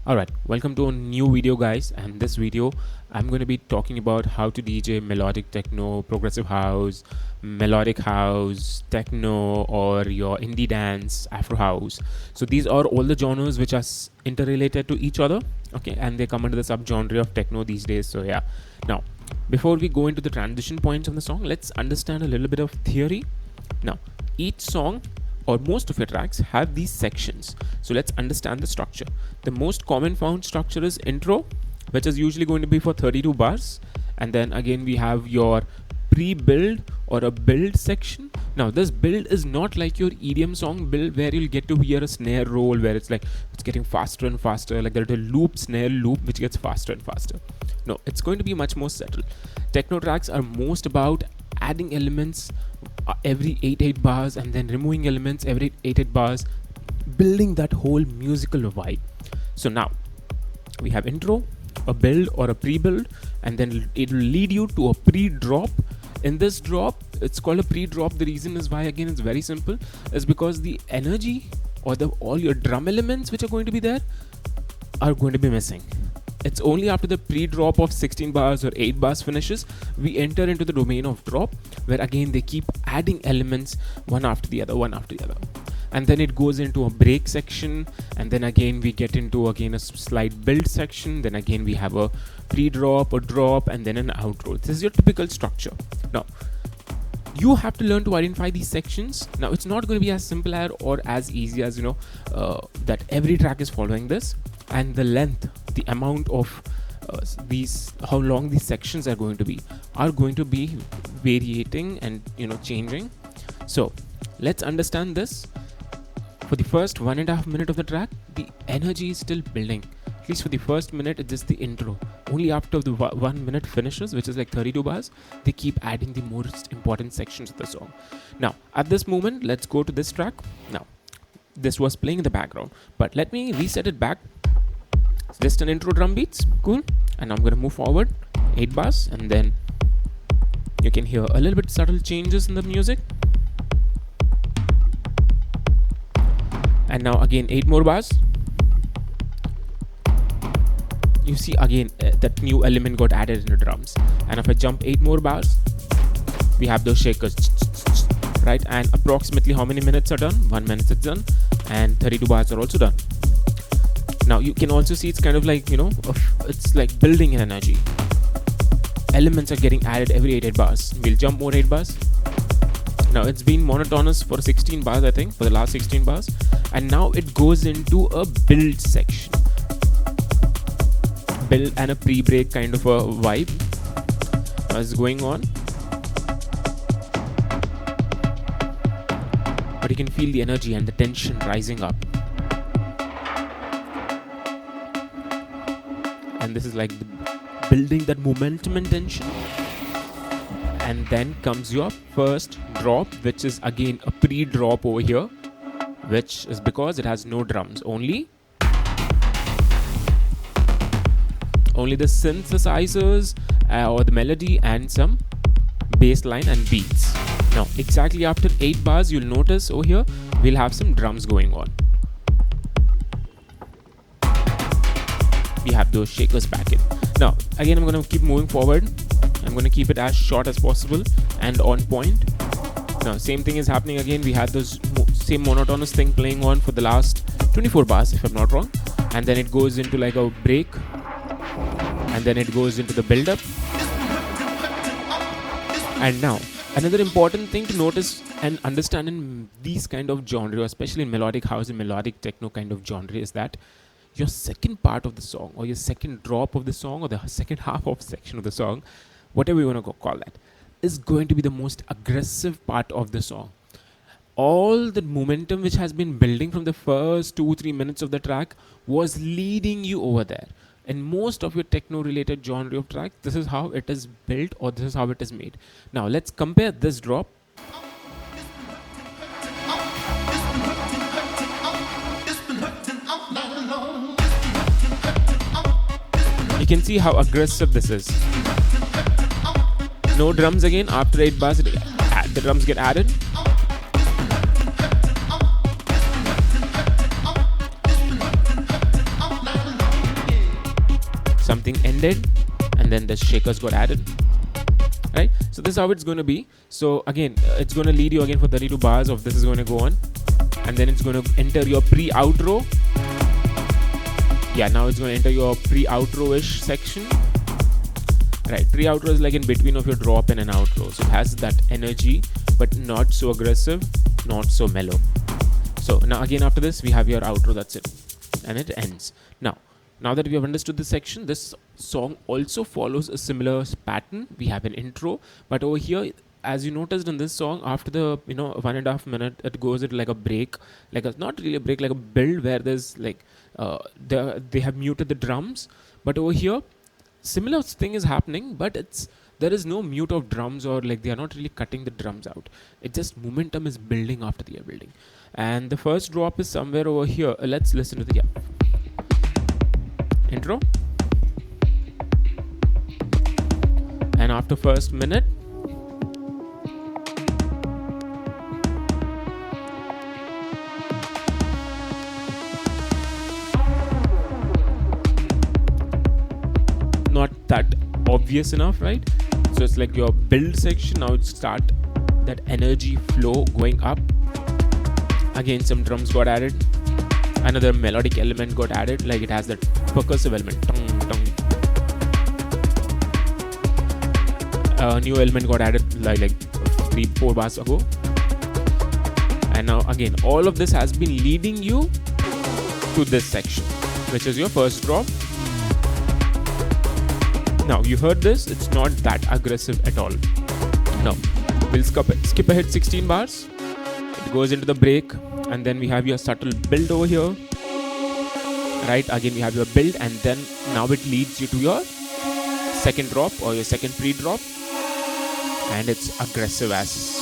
Alright, welcome to a new video guys, and this video I'm going to be talking about how to DJ melodic techno, progressive house, melodic house, techno, or your indie dance, afro house. So these are all the genres which are interrelated to each other, okay, and they come under the subgenre of techno these days. So yeah, now before we go into the transition points of the song, let's understand a little bit of theory. Now each song or most of your tracks have these sections. So let's understand the structure. The most common found structure is intro, which is usually going to be for 32 bars. And then again, we have your pre-build or a build section. Now this build is not like your EDM song build where you'll get to hear a snare roll where it's like, it's getting faster and faster, like there's a loop, snare loop, which gets faster and faster. No, it's going to be much more subtle. Techno tracks are most about adding elements every 8 bars and then removing elements every 8 bars, building that whole musical vibe. So now we have intro, a build or a pre-build, and then it will lead you to a pre-drop. In this drop, it's called a pre-drop. The reason is why, again, it's very simple, is because the energy or all your drum elements which are going to be there are going to be missing. It's only after the pre-drop of 16 bars or 8 bars finishes, we enter into the domain of drop, where again they keep adding elements one after the other. And then it goes into a break section, and then again we get into a slight build section. Then again we have a pre-drop, a drop, and then an outro. This is your typical structure. Now, you have to learn to identify these sections. Now, it's not going to be as simple or as easy as, that every track is following this. And the length, the amount of how long these sections are going to be variating and changing. So let's understand this. For the first 1.5 minutes of the track, the energy is still building. At least for the first minute, it's just the intro. Only after the 1 minute finishes, which is like 32 bars, they keep adding the most important sections of the song. Now, at this moment, let's go to this track. Now, this was playing in the background, but let me reset it back. It's just an intro drum beats, cool. And I'm going to move forward 8 bars, and then you can hear a little bit subtle changes in the music. And now again 8 more bars. You see again that new element got added in the drums. And if I jump 8 more bars, we have those shakers, right? And approximately how many minutes are done? 1 minute is done, and 32 bars are also done. Now you can also see it's kind of like, it's like building an energy. Elements are getting added every 8 bars. We'll jump more 8 bars. Now it's been monotonous for 16 bars, I think, for the last 16 bars. And now it goes into a build section. Build and a pre-break kind of a vibe is going on. But you can feel the energy and the tension rising up. And this is like building that momentum and tension. And then comes your first drop, which is again a pre-drop over here, which is because it has no drums, only the synthesizers or the melody and some bass line and beats. Now exactly after 8 bars, you'll notice over here we'll have some drums going on. We have those shakers back in. Now again, I'm going to keep moving forward. I'm going to keep it as short as possible and on point. Now same thing is happening again. We had those same monotonous thing playing on for the last 24 bars, if I'm not wrong. And then it goes into like a break, and then it goes into the build up. And now another important thing to notice and understand in these kind of genre, especially in melodic house and melodic techno kind of genre, is that your second part of the song, or your second drop of the song, or the second half of section of the song, whatever you want to call that, is going to be the most aggressive part of the song. All the momentum which has been building from the first 2-3 minutes of the track was leading you over there. In most of your techno related genre of tracks, this is how it is built, or this is how it is made. Now let's compare this drop. You can see how aggressive this is. No drums again. After 8 bars, the drums get added. everything ended, and then the shakers got added. Right, so this is how it's going to be. So again, it's going to lead you again for 32 bars of this is going to go on, and then it's going to enter your pre-outro. Yeah, now it's going to enter your pre-outro-ish section. Right, pre-outro is like in between of your drop and an outro, so it has that energy but not so aggressive, not so mellow. So now again after this we have your outro, that's it, and it ends. Now that we have understood this section, this song also follows a similar pattern. We have an intro, but over here, as you noticed in this song, after the 1.5 minute, it goes into like a break, like a, not really a break, like a build where there's like they have muted the drums. But over here, similar thing is happening, but there is no mute of drums, or like they are not really cutting the drums out. It just momentum is building after the building, and the first drop is somewhere over here. Let's listen to the intro, and after first minute, not that obvious enough, right? So it's like your build section. Now it's start that energy flow going up. Again, some drums got added, another melodic element got added, like it has that percussive element. A new element got added like 3-4 bars ago, and now again all of this has been leading you to this section, which is your first drop. Now you heard this, it's not that aggressive at all. Now we'll skip ahead 16 bars. It goes into the break, and then we have your subtle build over here. Right, again we have your build, and then now it leads you to your second drop or your second pre-drop, and it's aggressive as.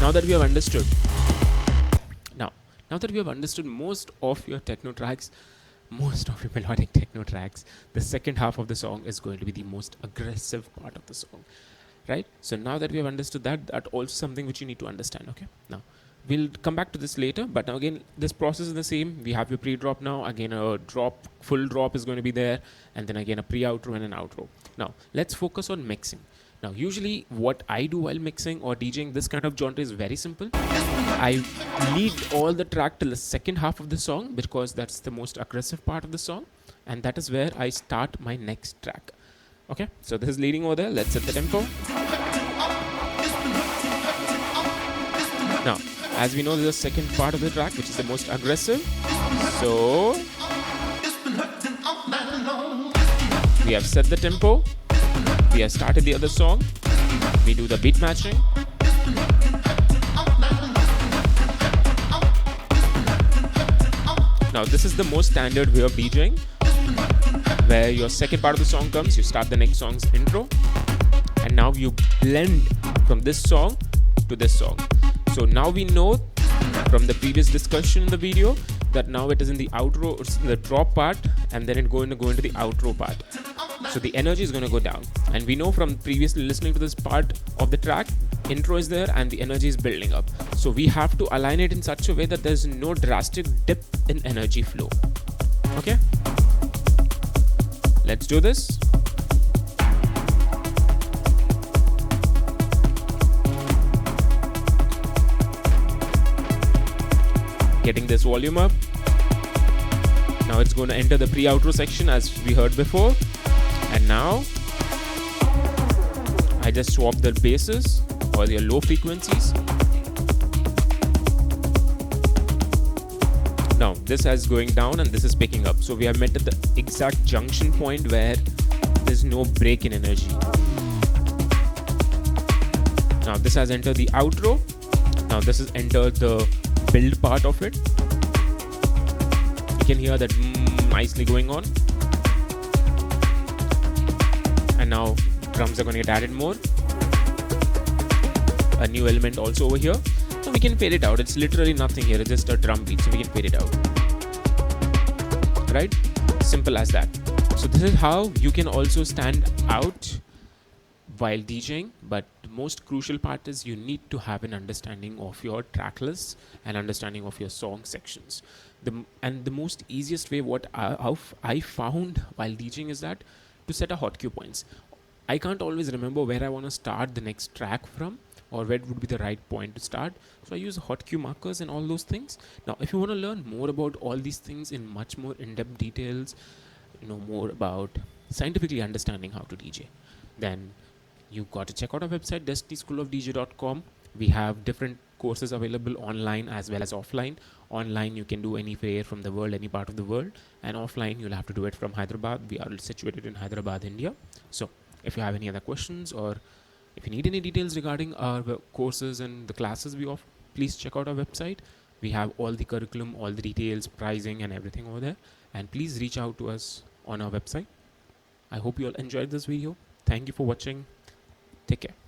Now that we have understood, now that we have understood most of your techno tracks, most of your melodic techno tracks, the second half of the song is going to be the most aggressive part of the song, right? So now that we have understood that also something which you need to understand. Okay, now we'll come back to this later, but now again this process is the same. We have your pre-drop now, again a drop, full drop is going to be there, and then again a pre-outro and an outro. Now let's focus on mixing. Now usually what I do while mixing or DJing this kind of genre is very simple. I lead all the track till the second half of the song, because that's the most aggressive part of the song, and that is where I start my next track. Okay, so this is leading over there. Let's set the tempo. Now as we know, there's a second part of the track which is the most aggressive, so we have set the tempo, we have started the other song, we do the beat matching. Now this is the most standard way of DJing, where your second part of the song comes, you start the next song's intro, and now you blend from this song to this song. So now we know from the previous discussion in the video that now it is in the outro, it's in the drop part, and then it's going to go into the outro part. So the energy is going to go down, and we know from previously listening to this part of the track, intro is there and the energy is building up. So we have to align it in such a way that there's no drastic dip in energy flow. Okay, let's do this. Getting this volume up. Now it's going to enter the pre-outro section as we heard before, and now I just swap the basses or the low frequencies. Now this is going down and this is picking up, so we have met at the exact junction point where there's no break in energy. Now this has entered the outro. Now this has entered the build part of it. You can hear that nicely going on, and now drums are going to get added more. A new element also over here, so we can fade it out. It's literally nothing here, it's just a drum beat, so we can fade it out. Right, simple as that. So this is how you can also stand out while DJing, but the most crucial part is you need to have an understanding of your track lists and understanding of your song sections. The most easiest way what I found while teaching is that to set a hotkey points. I can't always remember where I want to start the next track from, or where would be the right point to start. So I use hotkey markers and all those things. Now, if you want to learn more about all these things in much more in-depth details, more about scientifically understanding how to DJ, then you got to check out our website, destinyschoolofdj.com. We have different courses available online as well as offline. Online, you can do anywhere from the world, any part of the world, and offline, you'll have to do it from Hyderabad. We are situated in Hyderabad, India. So, if you have any other questions, or if you need any details regarding our courses and the classes we offer, please check out our website. We have all the curriculum, all the details, pricing, and everything over there. And please reach out to us on our website. I hope you all enjoyed this video. Thank you for watching. Take care.